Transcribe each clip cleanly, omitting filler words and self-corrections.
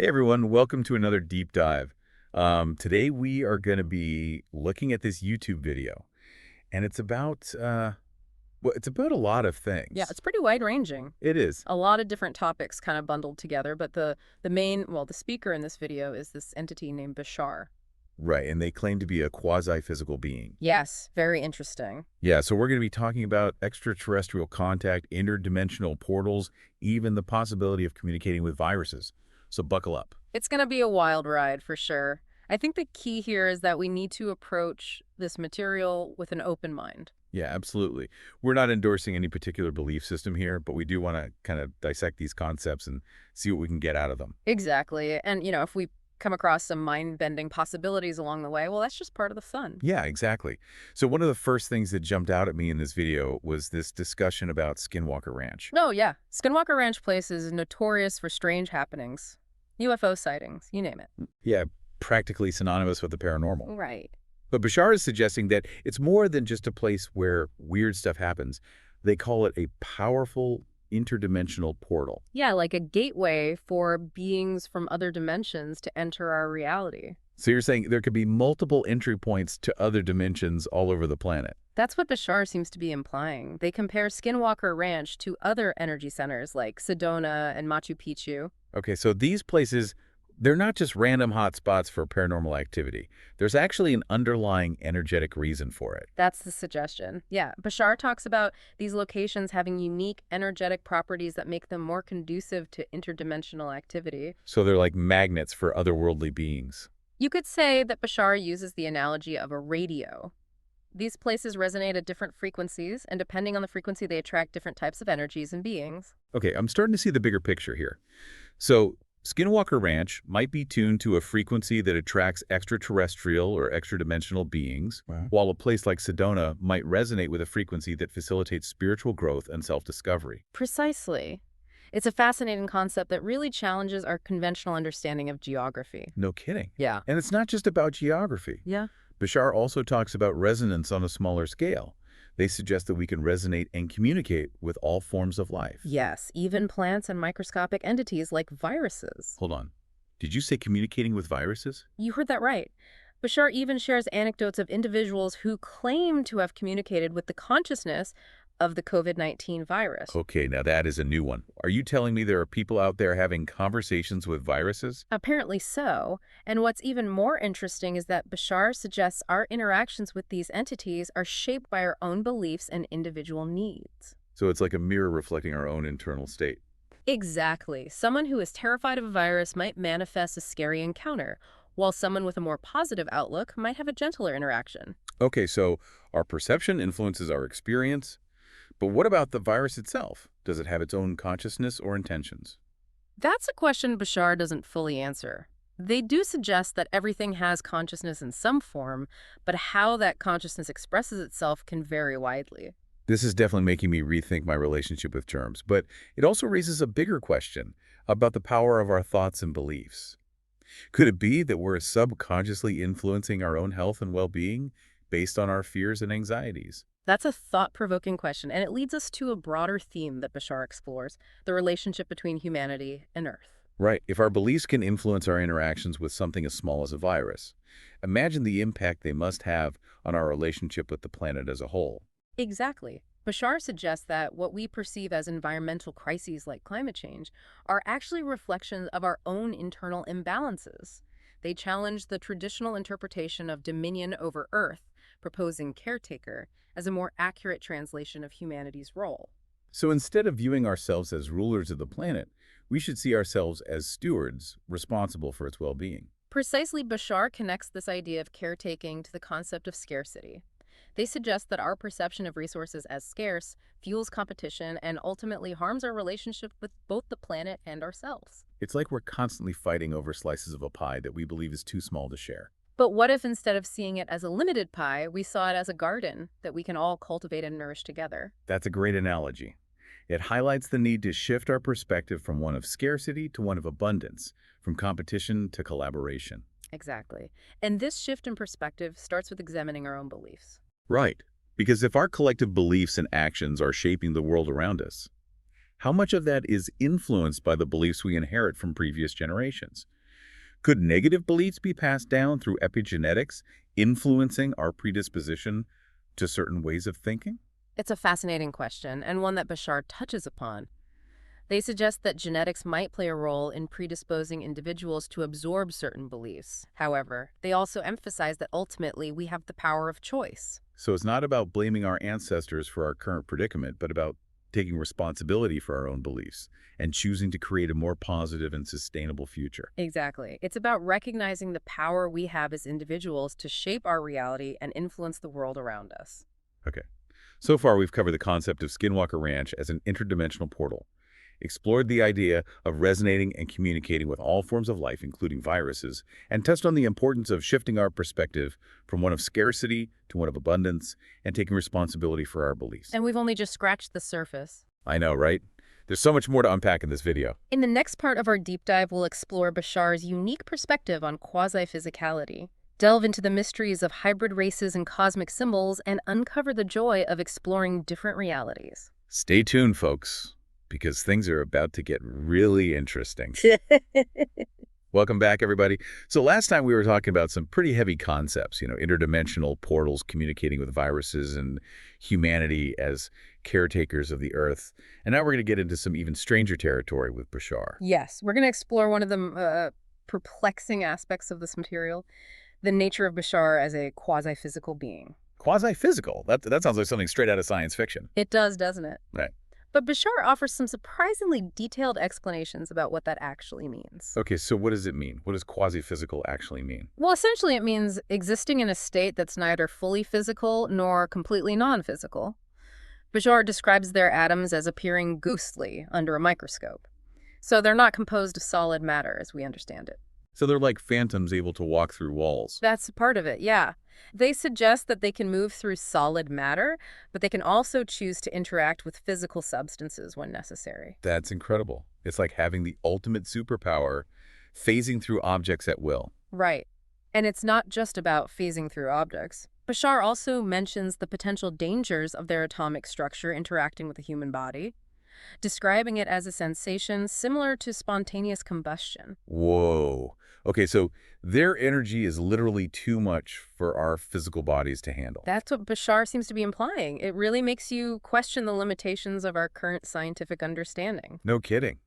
Hey everyone, welcome to another deep dive. Today we are going to be looking at this YouTube video, and it's about a lot of Yeah, things. it's pretty wide-ranging. It is. A lot of different topics kind of bundled together, but the speaker in this video is this entity named Bashar. Right, and they claim to be a quasi-physical being. Yes, very interesting. Yeah, so we're going to be talking about extraterrestrial contact, interdimensional portals, even the possibility of communicating with viruses. So buckle up. It's going to be a wild ride for sure. I think the key here is that we need to approach this material with an open mind. Yeah, absolutely. We're not endorsing any particular belief system here, but we do want to kind of dissect these concepts and see what we can get out of them. Exactly. And, if we come across some mind-bending possibilities along the way, well, that's just part of the fun. Yeah, exactly. So one of the first things that jumped out at me in this video was this discussion about Skinwalker Ranch. Oh, yeah. Skinwalker Ranch Place is notorious for strange happenings. UFO sightings, you name it. Yeah, practically synonymous with the paranormal. Right. But Bashar is suggesting that it's more than just a place where weird stuff happens. They call it a powerful interdimensional portal. Yeah, like a gateway for beings from other dimensions to enter our reality. So you're saying there could be multiple entry points to other dimensions all over the planet. That's what Bashar seems to be implying. They compare Skinwalker Ranch to other energy centers like Sedona and Machu Picchu. Okay, so these places, they're not just random hotspots for paranormal activity. There's actually an underlying energetic reason for it. That's the suggestion. Yeah, Bashar talks about these locations having unique energetic properties that make them more conducive to interdimensional activity. So they're like magnets for otherworldly beings. You could say that Bashar uses the analogy of a radio. These places resonate at different frequencies, and depending on the frequency, they attract different types of energies and beings. Okay, I'm starting to see the bigger picture here. So Skinwalker Ranch might be tuned to a frequency that attracts extraterrestrial or extra-dimensional beings, Wow. while a place like Sedona might resonate with a frequency that facilitates spiritual growth and self-discovery. Precisely. It's a fascinating concept that really challenges our conventional understanding of geography. No kidding. Yeah. And it's not just about geography. Yeah. Bashar also talks about resonance on a smaller scale. They suggest that we can resonate and communicate with all forms of life. Yes, even plants and microscopic entities like viruses. Hold on. Did you say communicating with viruses? You heard that right. Bashar even shares anecdotes of individuals who claim to have communicated with the consciousness of the COVID-19 virus. Okay, now that is a new one. Are you telling me there are people out there having conversations with viruses? Apparently so. And what's even more interesting is that Bashar suggests our interactions with these entities are shaped by our own beliefs and individual needs. So it's like a mirror reflecting our own internal state. Exactly. Someone who is terrified of a virus might manifest a scary encounter, while someone with a more positive outlook might have a gentler interaction. Okay, so our perception influences our experience. But what about the virus itself? Does it have its own consciousness or intentions? That's a question Bashar doesn't fully answer. They do suggest that everything has consciousness in some form, but how that consciousness expresses itself can vary widely. This is definitely making me rethink my relationship with terms, but it also raises a bigger question about the power of our thoughts and beliefs. Could it be that we're subconsciously influencing our own health and well-being based on our fears and anxieties? That's a thought-provoking question, and it leads us to a broader theme that Bashar explores, the relationship between humanity and Earth. Right. If our beliefs can influence our interactions with something as small as a virus, imagine the impact they must have on our relationship with the planet as a whole. Exactly. Bashar suggests that what we perceive as environmental crises like climate change are actually reflections of our own internal imbalances. They challenge the traditional interpretation of dominion over Earth, proposing caretaker as a more accurate translation of humanity's role. So instead of viewing ourselves as rulers of the planet, we should see ourselves as stewards responsible for its well-being. Precisely, Bashar connects this idea of caretaking to the concept of scarcity. They suggest that our perception of resources as scarce fuels competition and ultimately harms our relationship with both the planet and ourselves. It's like we're constantly fighting over slices of a pie that we believe is too small to share. But what if instead of seeing it as a limited pie, we saw it as a garden that we can all cultivate and nourish together? That's a great analogy. It highlights the need to shift our perspective from one of scarcity to one of abundance, from competition to collaboration. Exactly. And this shift in perspective starts with examining our own beliefs. Right. Because if our collective beliefs and actions are shaping the world around us, How much of that is influenced by the beliefs we inherit from previous generations? Could negative beliefs be passed down through epigenetics, influencing our predisposition to certain ways of thinking? It's a fascinating question, and one that Bashar touches upon. They suggest that genetics might play a role in predisposing individuals to absorb certain beliefs. However, they also emphasize that ultimately we have the power of choice. So it's not about blaming our ancestors for our current predicament, but about taking responsibility for our own beliefs and choosing to create a more positive and sustainable future. Exactly. It's about recognizing the power we have as individuals to shape our reality and influence the world around us. Okay. So far, we've covered the concept of Skinwalker Ranch as an interdimensional portal, explored the idea of resonating and communicating with all forms of life, including viruses, and touched on the importance of shifting our perspective from one of scarcity to one of abundance and taking responsibility for our beliefs. And we've only just scratched the surface. I know, right? There's so much more to unpack in this video. In the next part of our deep dive, we'll explore Bashar's unique perspective on quasi-physicality, delve into the mysteries of hybrid races and cosmic symbols, and uncover the joy of exploring different realities. Stay tuned, folks, because things are about to get really interesting. Welcome back, everybody. So last time we were talking about some pretty heavy concepts, interdimensional portals communicating with viruses and humanity as caretakers of the Earth. And now we're going to get into some even stranger territory with Bashar. Yes, we're going to explore one of the perplexing aspects of this material, the nature of Bashar as a quasi-physical being. Quasi-physical? That sounds like something straight out of science fiction. It does, doesn't it? Right. But Bashar offers some surprisingly detailed explanations about what that actually means. Okay, so what does it mean? What does quasi-physical actually mean? Well, essentially it means existing in a state that's neither fully physical nor completely non-physical. Bashar describes their atoms as appearing ghostly under a microscope. So they're not composed of solid matter as we understand it. So they're like phantoms able to walk through walls. That's part of it, yeah. They suggest that they can move through solid matter, but they can also choose to interact with physical substances when necessary. That's incredible. It's like having the ultimate superpower, phasing through objects at will. Right. And it's not just about phasing through objects. Bashar also mentions the potential dangers of their atomic structure interacting with the human body, describing it as a sensation similar to spontaneous combustion. Whoa. Okay, so their energy is literally too much for our physical bodies to handle. That's what Bashar seems to be implying. It really makes you question the limitations of our current scientific understanding. No kidding.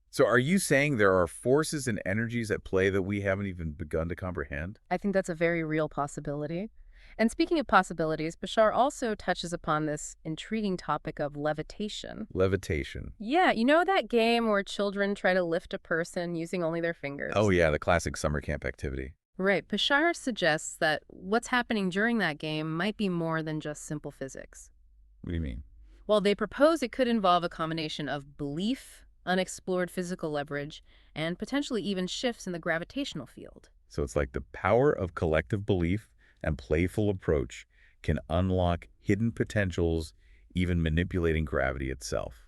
So are you saying there are forces and energies at play that we haven't even begun to comprehend? I think that's a very real possibility. And speaking of possibilities, Bashar also touches upon this intriguing topic of levitation. Levitation. Yeah, you know that game where children try to lift a person using only their fingers? Oh yeah, the classic summer camp activity. Right. Bashar suggests that what's happening during that game might be more than just simple physics. What do you mean? Well, they propose it could involve a combination of belief, unexplored physical leverage, and potentially even shifts in the gravitational field. So it's like the power of collective belief and playful approach can unlock hidden potentials, even manipulating gravity itself.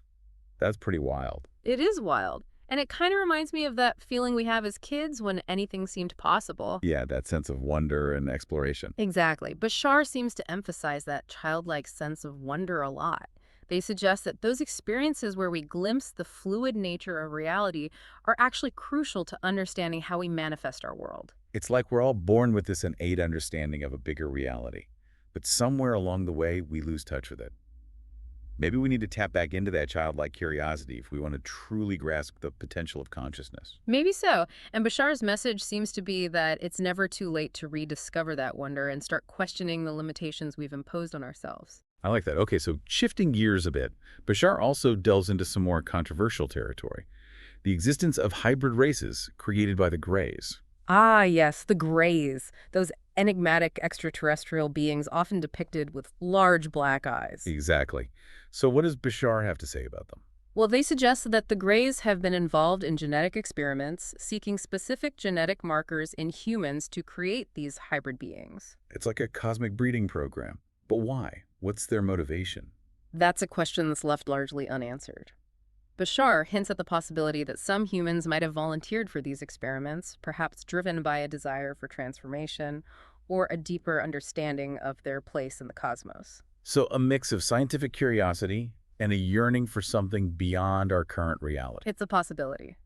That's pretty wild. It is wild. And it kind of reminds me of that feeling we have as kids when anything seemed possible. Yeah, that sense of wonder and exploration. Exactly. Bashar seems to emphasize that childlike sense of wonder a lot. They suggest that those experiences where we glimpse the fluid nature of reality are actually crucial to understanding how we manifest our world. It's like we're all born with this innate understanding of a bigger reality, but somewhere along the way, we lose touch with it. Maybe we need to tap back into that childlike curiosity if we want to truly grasp the potential of consciousness. Maybe so. And Bashar's message seems to be that it's never too late to rediscover that wonder and start questioning the limitations we've imposed on ourselves. I like that. Okay, so shifting gears a bit, Bashar also delves into some more controversial territory. The existence of hybrid races created by the Greys. Ah, yes, the Greys, those enigmatic extraterrestrial beings often depicted with large black eyes. Exactly. So what does Bashar have to say about them? Well, they suggest that the Greys have been involved in genetic experiments, seeking specific genetic markers in humans to create these hybrid beings. It's like a cosmic breeding program. But why? What's their motivation? That's a question that's left largely unanswered. Bashar hints at the possibility that some humans might have volunteered for these experiments, perhaps driven by a desire for transformation or a deeper understanding of their place in the cosmos. So a mix of scientific curiosity, and a yearning for something beyond our current reality. It's a possibility.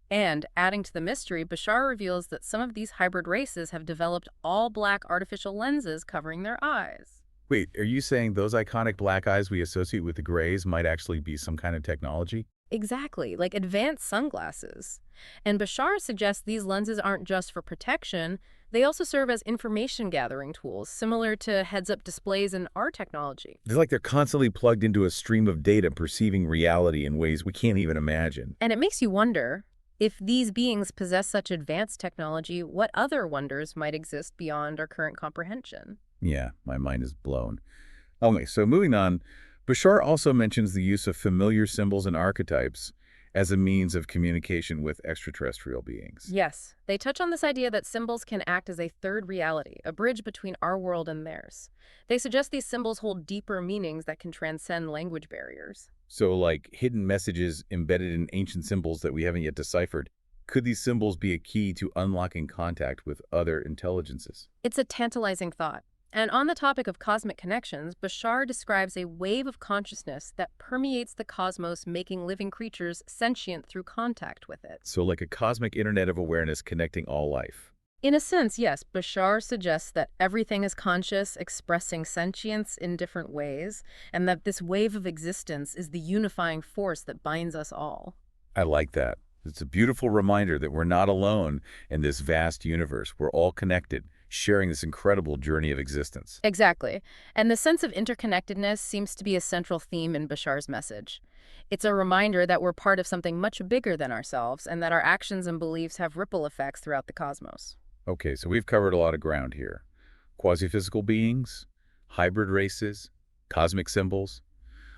And adding to the mystery, Bashar reveals that some of these hybrid races have developed all-black artificial lenses covering their eyes. Wait, are you saying those iconic black eyes we associate with the Greys might actually be some kind of technology? Exactly, like advanced sunglasses. And Bashar suggests these lenses aren't just for protection, they also serve as information gathering tools, similar to heads-up displays in our technology. It's like they're constantly plugged into a stream of data, perceiving reality in ways we can't even imagine. And it makes you wonder, if these beings possess such advanced technology, what other wonders might exist beyond our current comprehension? Yeah, my mind is blown. Okay, so moving on, Bashar also mentions the use of familiar symbols and archetypes as a means of communication with extraterrestrial beings. Yes, they touch on this idea that symbols can act as a third reality, a bridge between our world and theirs. They suggest these symbols hold deeper meanings that can transcend language barriers. So, like hidden messages embedded in ancient symbols that we haven't yet deciphered, could these symbols be a key to unlocking contact with other intelligences? It's a tantalizing thought. And on the topic of cosmic connections, Bashar describes a wave of consciousness that permeates the cosmos, making living creatures sentient through contact with it. So like a cosmic internet of awareness connecting all life. In a sense, yes, Bashar suggests that everything is conscious, expressing sentience in different ways, and that this wave of existence is the unifying force that binds us all. I like that. It's a beautiful reminder that we're not alone in this vast universe. We're all connected, sharing this incredible journey of existence. Exactly. And the sense of interconnectedness seems to be a central theme in Bashar's message. It's a reminder that we're part of something much bigger than ourselves and that our actions and beliefs have ripple effects throughout the cosmos. Okay, so we've covered a lot of ground here. Quasi-physical beings, hybrid races, cosmic symbols,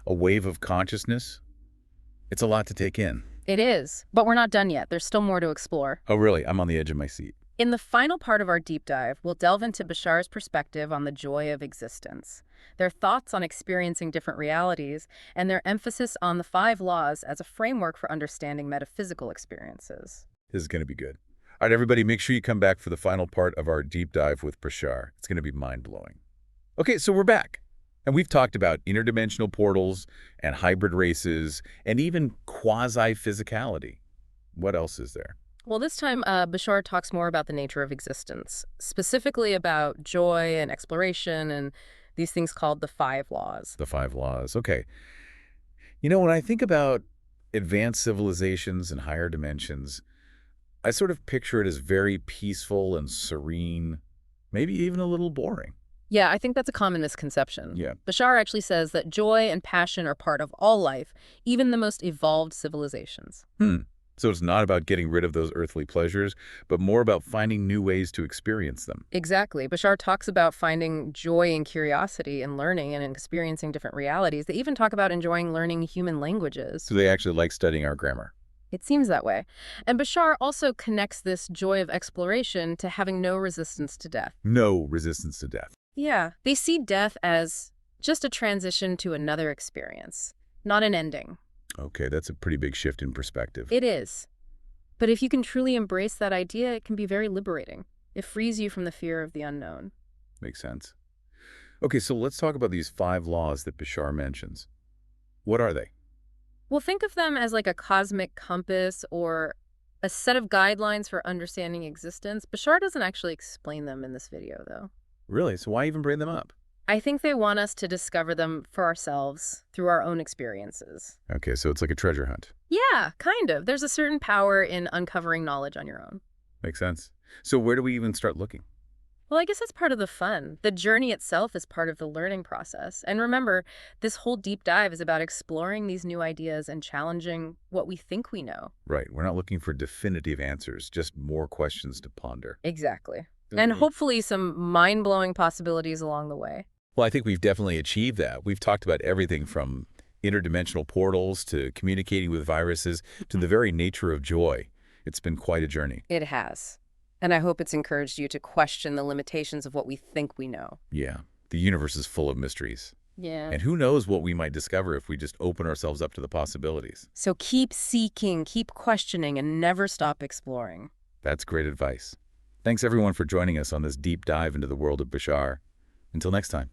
a wave of consciousness. It's a lot to take in. It is, but we're not done yet. There's still more to explore. Oh, really? I'm on the edge of my seat. In the final part of our deep dive, we'll delve into Bashar's perspective on the joy of existence, their thoughts on experiencing different realities, and their emphasis on the 5 laws as a framework for understanding metaphysical experiences. This is going to be good. All right, everybody, make sure you come back for the final part of our deep dive with Bashar. It's going to be mind-blowing. Okay, so we're back. And we've talked about interdimensional portals and hybrid races and even quasi-physicality. What else is there? Well, this time, Bashar talks more about the nature of existence, specifically about joy and exploration and these things called the 5 laws. The 5 laws. Okay. You know, when I think about advanced civilizations and higher dimensions, I sort of picture it as very peaceful and serene, maybe even a little boring. Yeah, I think that's a common misconception. Yeah. Bashar actually says that joy and passion are part of all life, even the most evolved civilizations. So it's not about getting rid of those earthly pleasures, but more about finding new ways to experience them. Exactly. Bashar talks about finding joy and curiosity in learning and in experiencing different realities. They even talk about enjoying learning human languages. So they actually like studying our grammar. It seems that way. And Bashar also connects this joy of exploration to having no resistance to death. No resistance to death. Yeah. They see death as just a transition to another experience, not an ending. Okay, that's a pretty big shift in perspective. It is. But if you can truly embrace that idea, it can be very liberating. It frees you from the fear of the unknown. Makes sense. Okay, so let's talk about these 5 laws that Bashar mentions. What are they? Well, think of them as like a cosmic compass or a set of guidelines for understanding existence. Bashar doesn't actually explain them in this video, though. Really? So why even bring them up? I think they want us to discover them for ourselves through our own experiences. Okay, so it's like a treasure hunt. Yeah, kind of. There's a certain power in uncovering knowledge on your own. Makes sense. So where do we even start looking? Well, I guess that's part of the fun. The journey itself is part of the learning process. And remember, this whole deep dive is about exploring these new ideas and challenging what we think we know. Right. We're not looking for definitive answers, just more questions to ponder. Exactly. And hopefully some mind-blowing possibilities along the way. Well, I think we've definitely achieved that. We've talked about everything from interdimensional portals to communicating with viruses to the very nature of joy. It's been quite a journey. It has. And I hope it's encouraged you to question the limitations of what we think we know. Yeah, the universe is full of mysteries. Yeah. And who knows what we might discover if we just open ourselves up to the possibilities. So keep seeking, keep questioning, and never stop exploring. That's great advice. Thanks everyone for joining us on this deep dive into the world of Bashar. Until next time.